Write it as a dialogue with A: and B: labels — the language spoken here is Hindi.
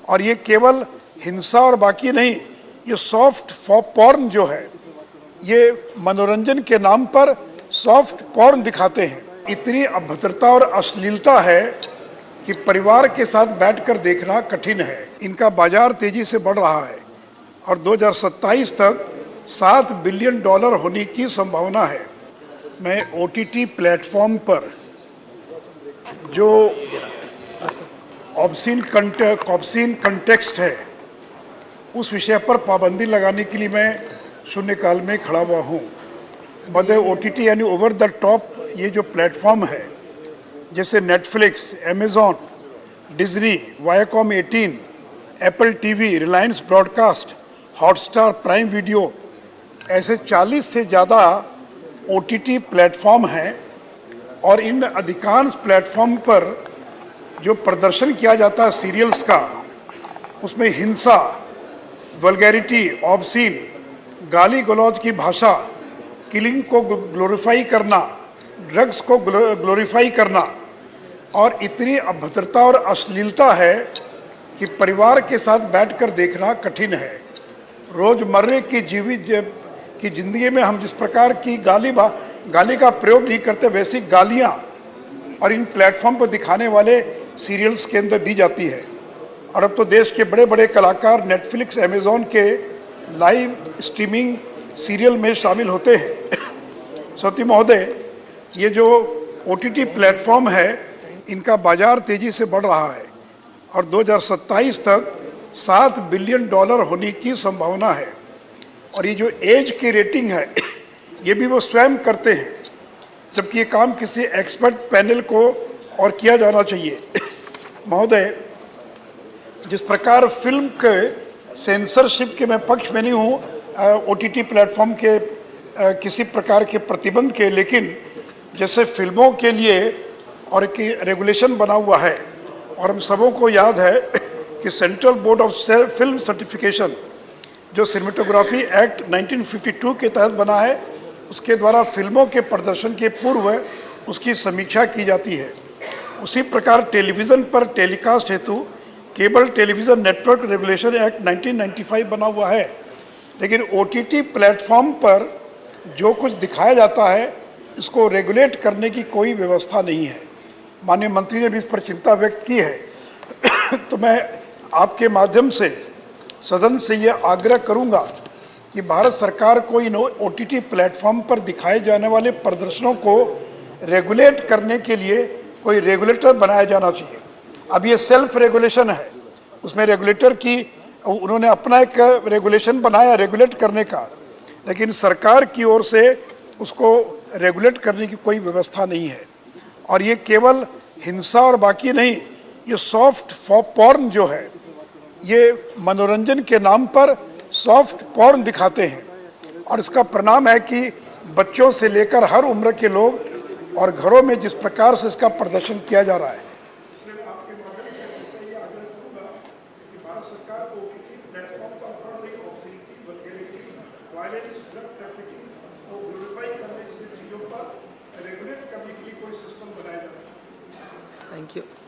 A: और ये केवल हिंसा और बाकी नहीं, ये सॉफ्ट पॉर्न जो है, ये मनोरंजन के नाम पर सॉफ्ट पॉर्न दिखाते हैं। इतनी अभद्रता और अश्लीलता है कि परिवार के साथ बैठकर देखना कठिन है। इनका बाजार तेजी से बढ़ रहा है और 2027 तक $7 बिलियन होने की संभावना है। मैं OTT प्लेटफॉर्म पर जो ऑब्सीन कंटेक्स्ट है उस विषय पर पाबंदी लगाने के लिए मैं शून्यकाल में खड़ा हुआ हूँ। मध्य OTT यानी ओवर द टॉप ये जो प्लेटफॉर्म है, जैसे Netflix, Amazon, Disney, Viacom 18, Apple TV, Reliance broadcast, Hotstar, prime video, ऐसे 40 से ज़्यादा OTT प्लेटफॉर्म हैं और इन अधिकांश प्लेटफॉर्म पर जो प्रदर्शन किया जाता है सीरियल्स का, उसमें हिंसा, वल्गैरिटी, ऑब्सीन, गाली गलौज की भाषा, किलिंग को ग्लोरीफाई करना, ड्रग्स को ग्लोरीफाई करना और इतनी अभद्रता और अश्लीलता है कि परिवार के साथ बैठकर देखना कठिन है। रोज़मर्रे की ज़िंदगी में हम जिस प्रकार की गाली का प्रयोग नहीं करते, वैसी गालियाँ और इन प्लेटफॉर्म पर दिखाने वाले सीरियल्स के अंदर दी जाती है। और अब तो देश के बड़े बड़े कलाकार नेटफ्लिक्स, अमेजॉन के लाइव स्ट्रीमिंग सीरियल में शामिल होते हैं। सती महोदय, ये जो OTT प्लेटफॉर्म है, इनका बाजार तेजी से बढ़ रहा है और 2027 तक $7 बिलियन होने की संभावना है। और ये जो एज की रेटिंग है, ये भी वो स्वयं करते हैं, जबकि ये काम किसी एक्सपर्ट पैनल को और किया जाना चाहिए। महोदय, जिस प्रकार फिल्म के सेंसरशिप के मैं पक्ष में नहीं हूँ, OTT प्लेटफॉर्म के किसी प्रकार के प्रतिबंध के, लेकिन जैसे फिल्मों के लिए और एक रेगुलेशन बना हुआ है और हम सबों को याद है कि central board of film certification जो सिनेमेटोग्राफी एक्ट 1952 के तहत बना है, उसके द्वारा फिल्मों के प्रदर्शन के पूर्व उसकी समीक्षा की जाती है। उसी प्रकार टेलीविज़न पर टेलीकास्ट हेतु cable television network regulation act 1995 बना हुआ है, लेकिन OTT प्लेटफॉर्म पर जो कुछ दिखाया जाता है इसको रेगुलेट करने की कोई व्यवस्था नहीं है। माननीय मंत्री ने भी इस पर चिंता व्यक्त की है। तो मैं आपके माध्यम से सदन से ये आग्रह करूंगा कि भारत सरकार को इन OTT प्लेटफॉर्म पर दिखाए जाने वाले प्रदर्शनों को रेगुलेट करने के लिए कोई रेगुलेटर बनाया जाना चाहिए। अब ये सेल्फ रेगुलेशन है, उसमें रेगुलेटर की उन्होंने अपना एक रेगुलेशन बनाया रेगुलेट करने का, लेकिन सरकार की ओर से उसको रेगुलेट करने की कोई व्यवस्था नहीं है। और ये केवल हिंसा और बाकी नहीं, ये सॉफ्ट पॉर्न जो है, ये मनोरंजन के नाम पर सॉफ्ट पॉर्न दिखाते हैं और इसका परिणाम है कि बच्चों से लेकर हर उम्र के लोग और घरों में जिस प्रकार से इसका प्रदर्शन किया जा रहा है।
B: Thank you.